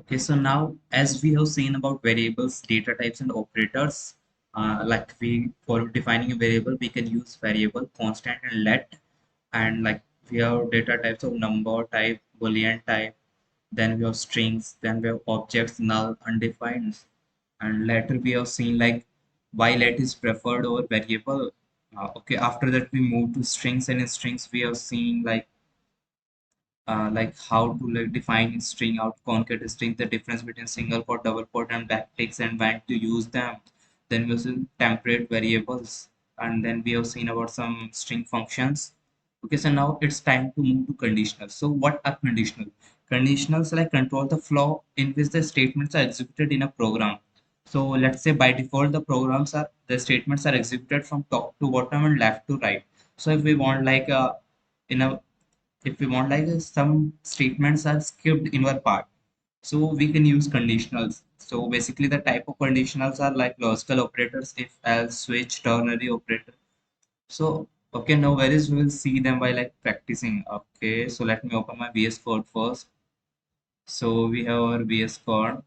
Okay, so now as we have seen about variables, data types, and operators, like we for defining a variable, we can use variable, constant, and let. And like we have data types of number type, boolean type, then we have strings, then we have objects, null, undefined. And later we have seen like why let is preferred over variable. Okay, after that we move to strings, and in strings we have seen like how to like define string, how to concat a string, the difference between single quote, double quote, and backticks, and when to use them. Then we have seen temporate variables, and then we have seen about some string functions. Okay, so now it's time to move to conditionals. So what are conditional? Conditionals like control the flow in which the statements are executed in a program. So let's say by default the statements are executed from top to bottom and left to right. So if we want like in a if we want like some statements are skipped in our part, so we can use conditionals. So basically the type of conditionals are like logical operators, if else, switch, ternary operator. So okay, now whereas we will see them by like practicing. Okay, so let me open my VS Code first. So we have our VS Code.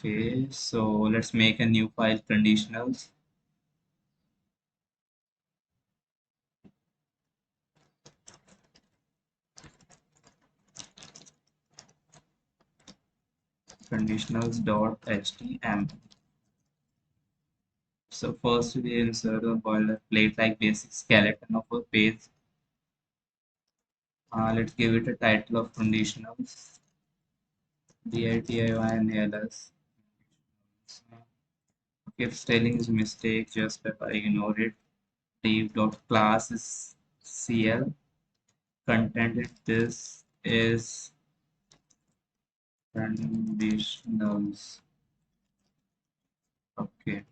Okay, so let's make a new file, conditionals. Conditionals.html. So first we insert a boilerplate like basic skeleton of a page. Let's give it a title of conditionals. DITIONALS. If spelling is mistake, just ignore it. Div.class is CL. Content is this is conditionals. Okay.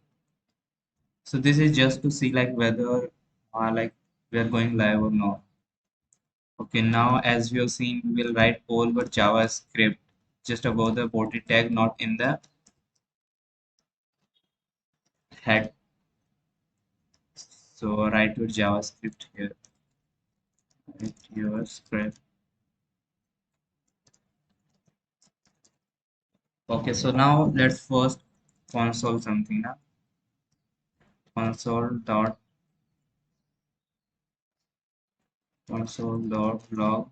So this is just to see like whether like we are going live or not. Okay, now as we have seen, we will write all over JavaScript just above the body tag, not in the head. So write your JavaScript here. Write your script. Okay, so now let's first console something now. Console dot console.log.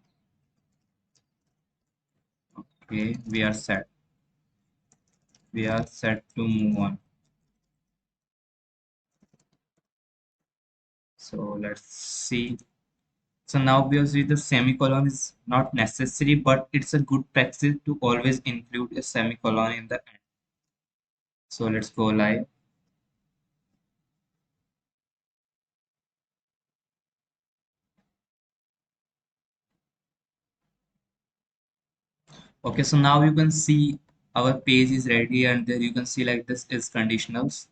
Okay, we are set. We are set to move on. So let's see. So now we see the semicolon is not necessary, but it's a good practice to always include a semicolon in the end. So let's go live. Okay, so now you can see our page is ready, and there you can see like this is conditionals.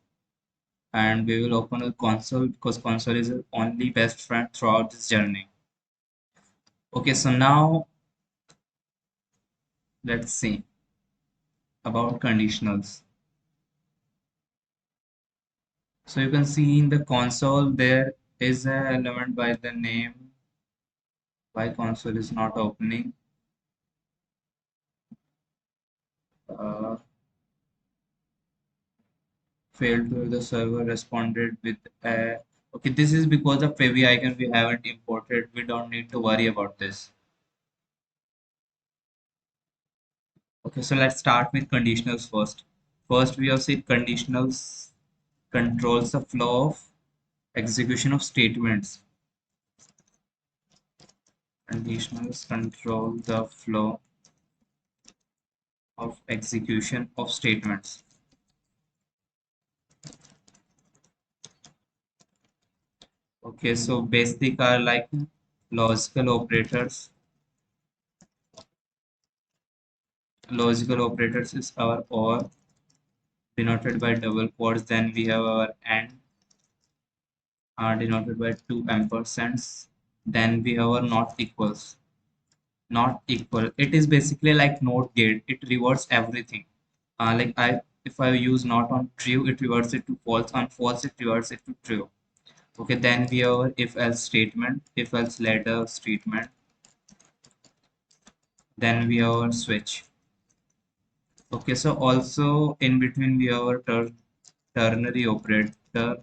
And we will open a console because console is the only best friend throughout this journey. Okay, so now let's see about conditionals. So you can see in the console there is an element by the name. Why console is not opening? Uh, Failed to the server responded with a. Okay, this is because of favicon icon we haven't imported. We don't need to worry about this. Okay, so let's start with conditionals first. First, we have said conditionals controls the flow of execution of statements. Conditionals control the flow of execution of statements. Okay, so basic are like logical operators. Logical operators is our or denoted by double quotes. Then we have our and are denoted by two ampersands. Then we have our not equals. Not equal. It is basically like NOT gate. It reverts everything. Like if I use not on true, it reverts it to false. On false, it reverts it to true. Okay, then we have our if else statement, if else later statement. Then we have our switch. Okay, so also in between we have our ternary operator.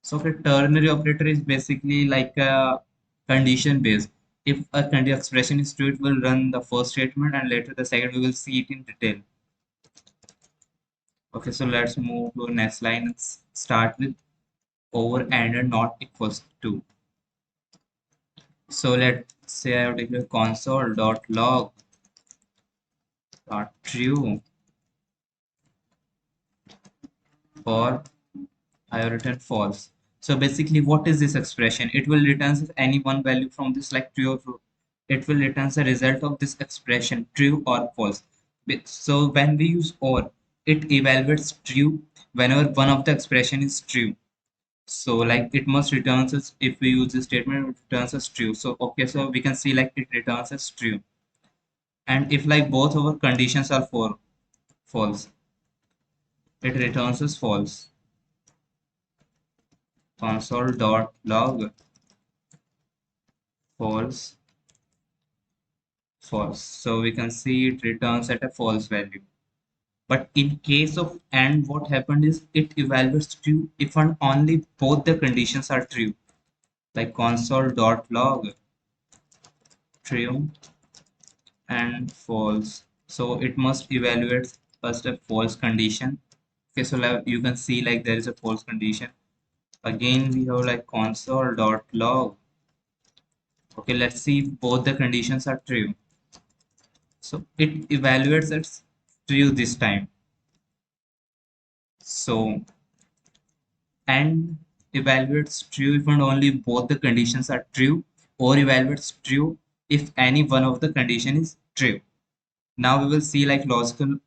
So the ternary operator is basically like a condition based. If a expression is true, it will run the first statement and later the second. We will see it in detail. Okay, so let's move to next line. Start with over and not equals to. So let's say I have declared console dot log dot true or I have written false. So basically, what is this expression? It will return any one value from this, like true or false. It will return the result of this expression, true or false. So when we use or, it evaluates true whenever one of the expression is true. So like it must returns as, if we use this statement, it returns as true. So okay, so we can see like it returns as true. And if like both our conditions are for false, it returns as false. Console dot log false false. So we can see it returns at a false value. But in case of AND, what happened is it evaluates true if and only both the conditions are true. Like console.log true and false. So it must evaluate first a false condition. Okay, so like you can see like there is a false condition. Again, we have like console.log. Okay, let's see if both the conditions are true. So it evaluates its true this time. So and evaluates true if and only both the conditions are true, or evaluates true if any one of the condition is true. Now we will see like logical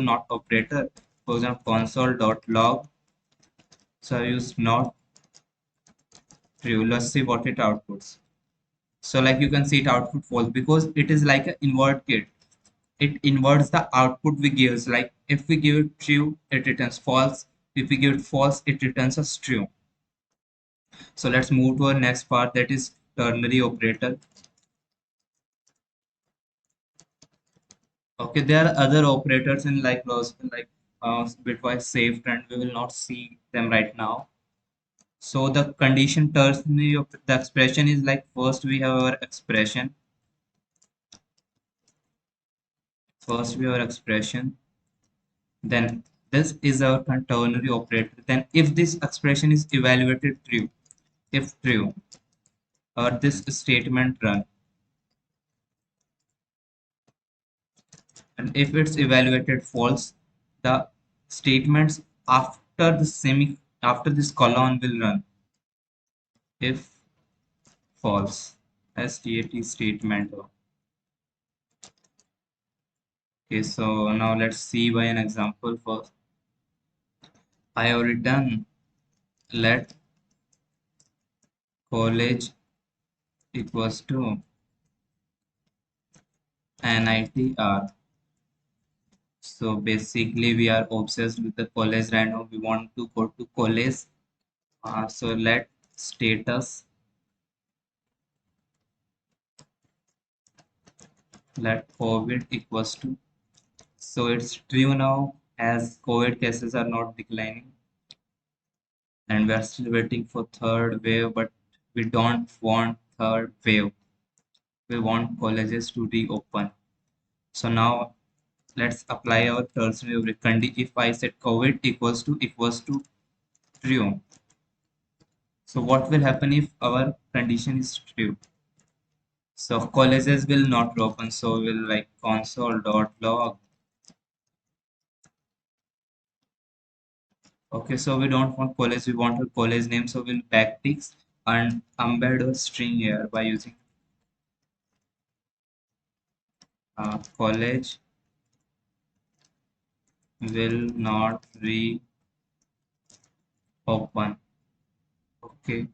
not operator. For example, console.log. So I use not true. Let's see what it outputs. So like you can see it output false because it is like an invert gate. It inverts the output we give. Like if we give it true, it returns false. If we give it false, it returns as true. So let's move to our next part, that is ternary operator. Okay, there are other operators in like bitwise saved, and we will not see them right now. So the condition ternary of the expression is like first we have our expression. First we have our expression. Then this is our ternary operator. Then if this expression is evaluated true, if true, or this statement run, and if it's evaluated false, the statements after the semi after this colon will run. If false, stat statement. Okay, so now let's see by an example first. I have written let college equals to NITR. So basically we are obsessed with the college right now. We want to go to college. So let status, let COVID equals to. So it's true now as COVID cases are not declining and we are still waiting for third wave, but we don't want third wave. We want colleges to reopen. So now let's apply our tertiary condition. If I said COVID equals to true. So what will happen if our condition is true? So colleges will not open. So we'll like console.log. Okay, so we don't want college, we want a college name, so we'll backticks and embed a string here by using college will not reopen. Okay,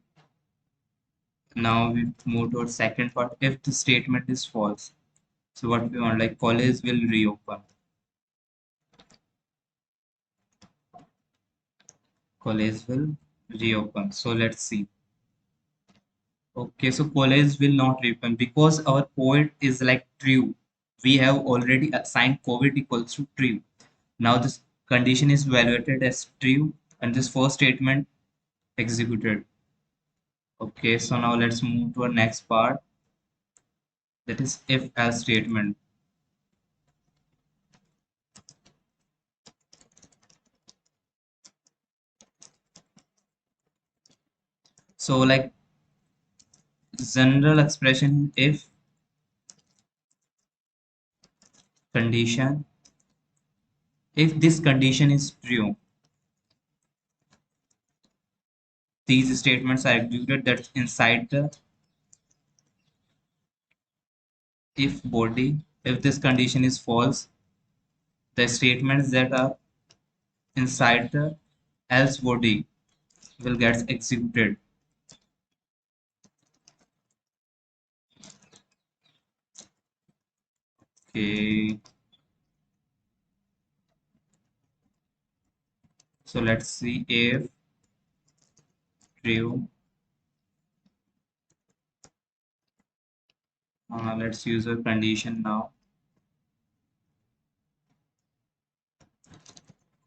now we move to our second part. If the statement is false, so what we want, like college will reopen. College will reopen. So let's see. Okay, so college will not happen because our code is like true. We have already assigned COVID equals to true. Now this condition is evaluated as true and this first statement executed. Okay, so now let's move to our next part, that is if else statement. So like general expression if condition, if this condition is true, these statements are executed, that's inside the if body. If this condition is false, the statements that are inside the else body will get executed. Okay, so let's see if true. Let's use a condition now.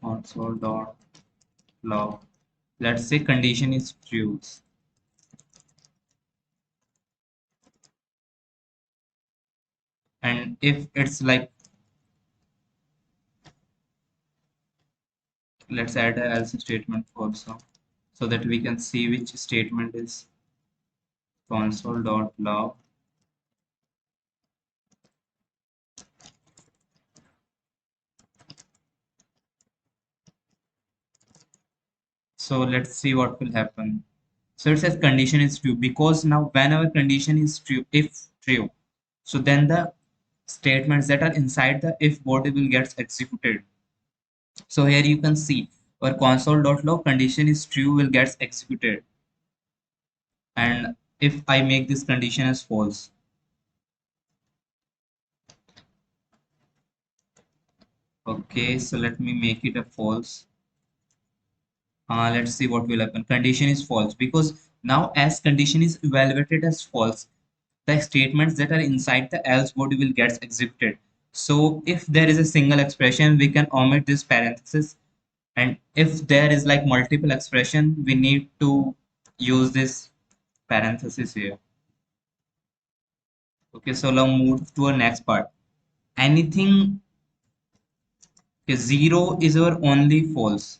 Console dot log. Let's say condition is true, and if it's like, let's add a else statement also so that we can see which statement is console dot log. So let's see what will happen. So it says condition is true because now whenever condition is true, if true, so then the statements that are inside the if body will get executed. So here you can see our console.log condition is true will get executed. And if I make this condition as false, okay, so let me make it a false. Let's see what will happen. Condition is false because now as condition is evaluated as false, the statements that are inside the else body will get executed. So if there is a single expression, we can omit this parenthesis. And if there is like multiple expression, we need to use this parenthesis here. Okay, so now move to our next part. Anything, okay, zero is our only false.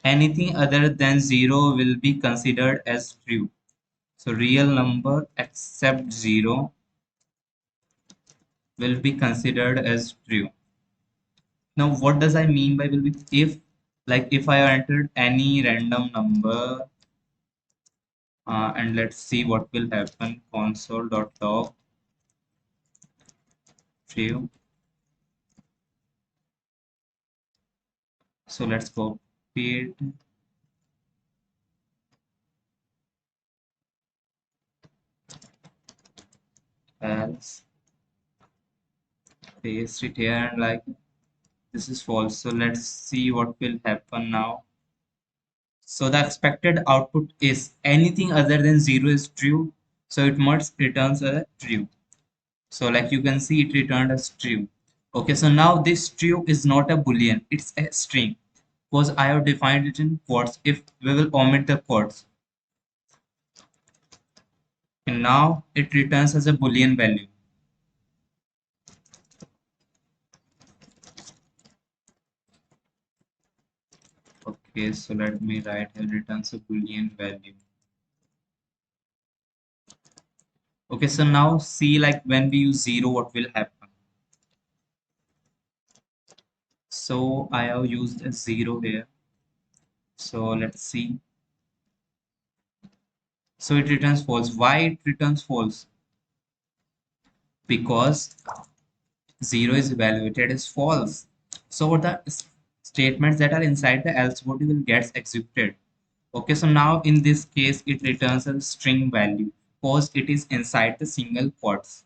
Anything other than zero will be considered as true. So real number except zero will be considered as true. Now, what does I mean by will be if, like if I entered any random number and let's see what will happen console.log true. So let's copy it as paste it here and like this is false. So let's see what will happen now. So the expected output is anything other than zero is true. So it must returns a true. So like you can see it returned as true. Okay, so now this true is not a boolean, it's a string because I have defined it in quotes. If we will omit the quotes, and now it returns as a boolean value. Okay, so let me write here returns a boolean value. Okay, so now see like when we use zero, what will happen? So I have used a zero here. So let's see. So it returns false. Why it returns false? Because 0 is evaluated as false. So the statements that are inside the else body will get executed. Okay, so now in this case, it returns a string value because it is inside the single quotes.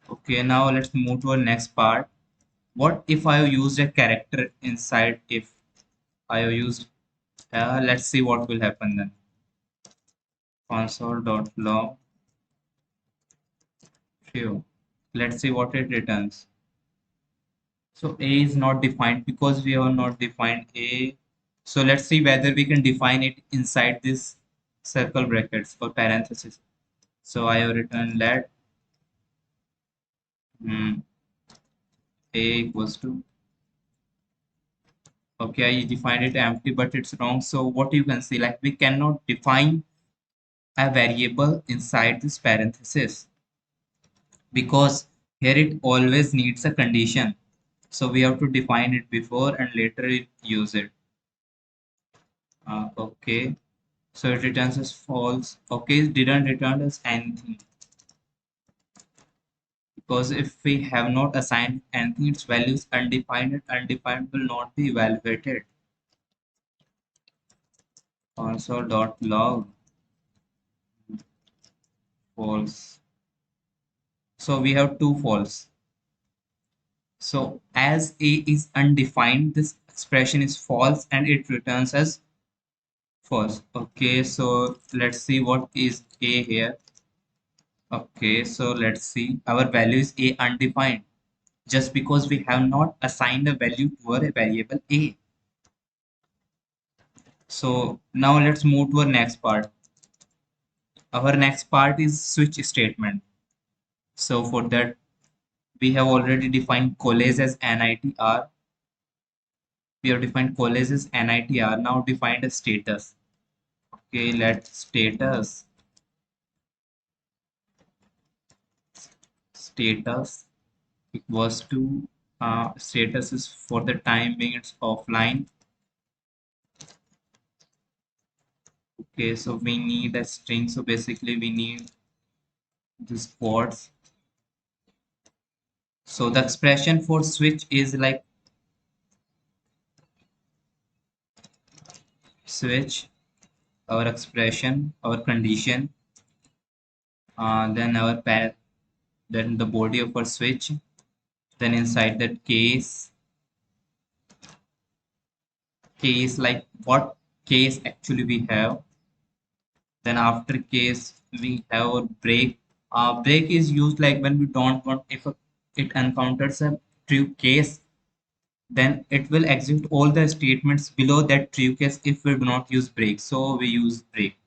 Okay, now let's move to our next part. What if I have used a character inside if I have used, let's see what will happen then. console.log true. Let's see what it returns. So A is not defined because we have not defined A. So let's see whether we can define it inside this circle brackets or parenthesis. So I have written let mm, A equals to, okay, I defined it empty, but it's wrong. So what you can see, like we cannot define a variable inside this parenthesis because here it always needs a condition. So we have to define it before and later it use it. Okay. So it returns as false. Okay, it didn't return us anything because if we have not assigned anything, its value is undefined and undefined will not be evaluated. Console.log false. So we have two false. So as A is undefined, this expression is false and it returns as false. Okay, so let's see what is A here. Okay, so let's see. Our value is A undefined just because we have not assigned a value to our variable A. So now let's move to our next part. Our next part is switch statement. So for that, we have already defined college as NITR. We have defined college as NITR. Now defined a status. Okay, let status equals to status is for the time being it's offline. Okay, so we need a string. So basically we need this quotes. So the expression for switch is like switch, our expression, our condition, then our path, then the body of our switch, then inside that case like what case actually we have. Then after case we have a break. Break is used like when we don't want if it encounters a true case, then it will execute all the statements below that true case if we do not use break. So we use break.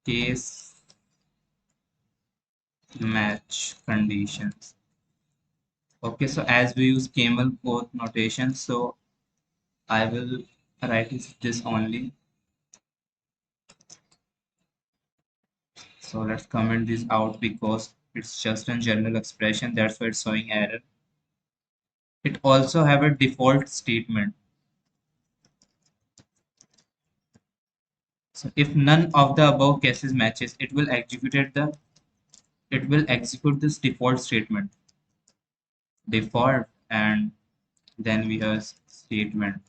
Case match conditions. Okay, so as we use camel code notation, so I will write this only. So let's comment this out because it's just a general expression. That's why it's showing error. It also have a default statement. So if none of the above cases matches, it will execute this default statement. Default and then we have statement.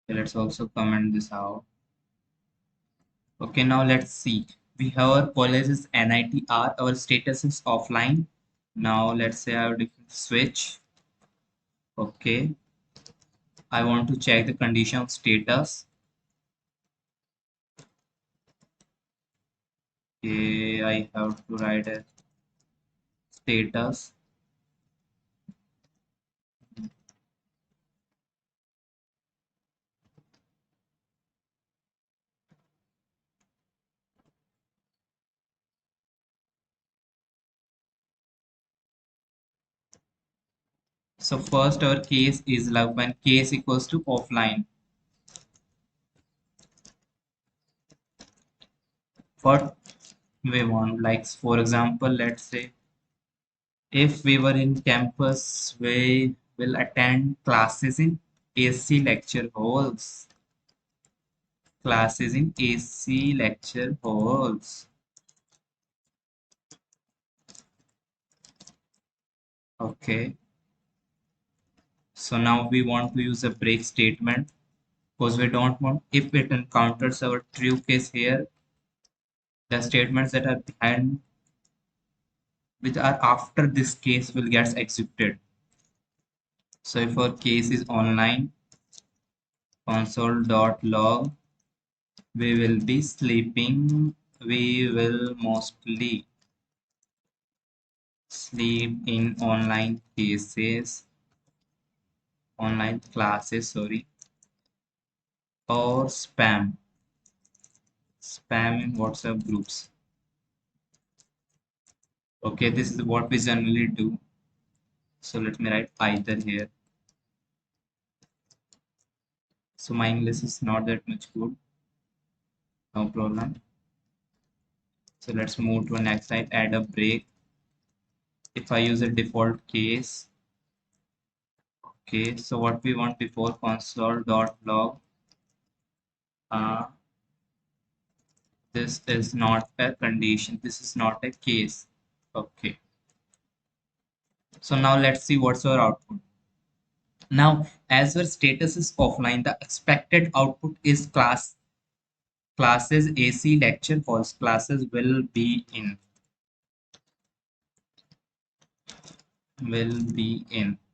Okay, let's also comment this out. Okay, now let's see. We have our college is NITR, our status is offline. Now let's say I have different switch. Okay, I want to check the condition of status. Okay, I have to write a status. So first our case is like when case equals to offline. What we want, like for example, let's say if we were in campus, we will attend classes in AC lecture halls. Classes in AC lecture halls. Okay. So now we want to use a break statement because we don't want if it encounters our true case here, the statements that are behind which are after this case will get executed. So if our case is online console.log, we will be sleeping. We will mostly sleep in online cases, online classes, sorry, or spam in WhatsApp groups. Okay, this is what we generally do. So let me write either here. So my English is not that much good. No problem. So let's move to the next slide. Add a break. If I use a default case, okay. So what we want before console.log. Uh, this is not a condition. This is not a case. Okay. So now let's see what's our output. Now, as our status is offline, the expected output is classes AC lecture halls. Classes will be in.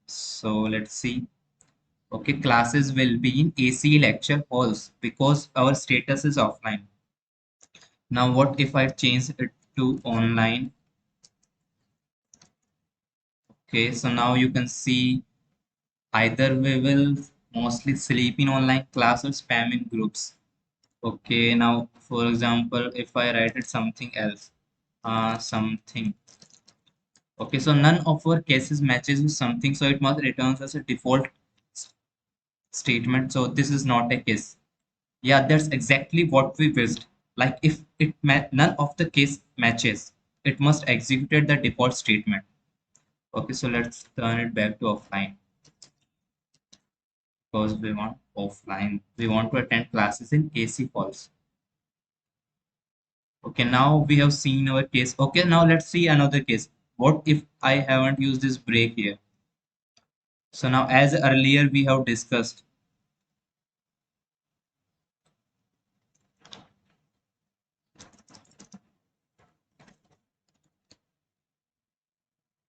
So let's see. Okay, classes will be in AC lecture halls because our status is offline. Now, what if I change it to online? Okay, so now you can see either we will mostly sleep in online class or spam in groups. Okay, now for example, if I write it something else, something. Okay, so none of our cases matches with something, so it must returns as a default s- statement. So this is not a case. Yeah, that's exactly what we wished. Like if none of the case matches, it must execute the default statement. Okay, so let's turn it back to offline because we want offline. We want to attend classes in AC calls. Okay, now we have seen our case. Okay, now let's see another case. What if I haven't used this break here? So now as earlier we have discussed,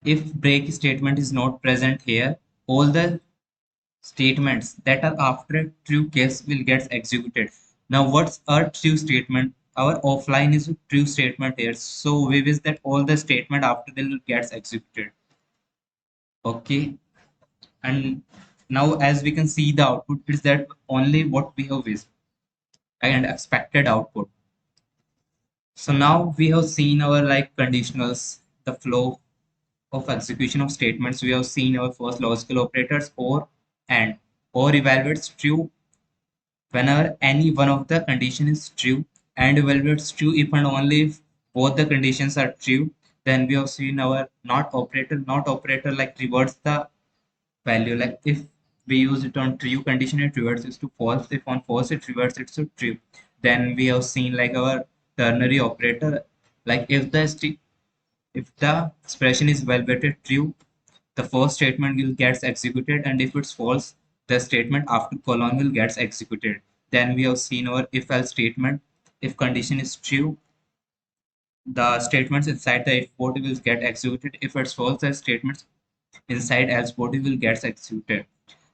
if break statement is not present here, all the statements that are after a true case will get executed. Now what's our true statement? Our offline is a true statement here. So we wish that all the statement after will gets executed. Okay. And now as we can see the output is that only what we have wished and expected output. So now we have seen our like conditionals, the flow of execution of statements. We have seen our first logical operators and or evaluates true whenever any one of the condition is true, and evaluates true if and only if both the conditions are true. Then we have seen our not operator like reverts the value. Like if we use it on true condition, it reverts it to false. If on false, it reverts it to true. Then we have seen like our ternary operator, like if the expression is evaluated true, the first statement will gets executed, and if it's false, the statement after colon will gets executed. Then we have seen our if else statement. If condition is true, the statements inside the if body will get executed. If it's false, the statements inside else body will get executed.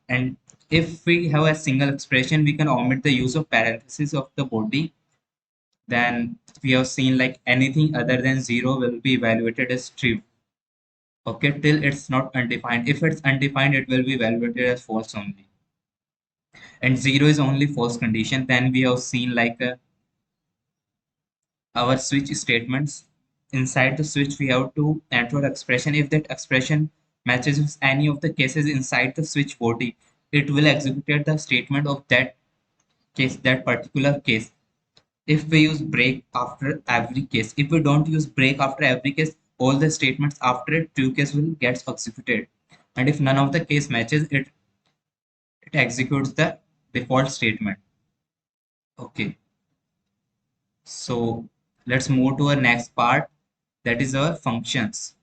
And if we have a single expression, we can omit the use of parentheses of the body. Then we have seen like anything other than zero will be evaluated as true. Okay, till it's not undefined. If it's undefined, it will be evaluated as false only. And zero is only false condition. Then we have seen like our switch statements. Inside the switch, we have to enter expression. If that expression matches with any of the cases inside the switch body, it will execute the statement of that case, that particular case. If we use break after every case, if we don't use break after every case, all the statements after a true case will get executed. And if none of the case matches, it executes the default statement. Okay, so let's move to our next part, that is our functions.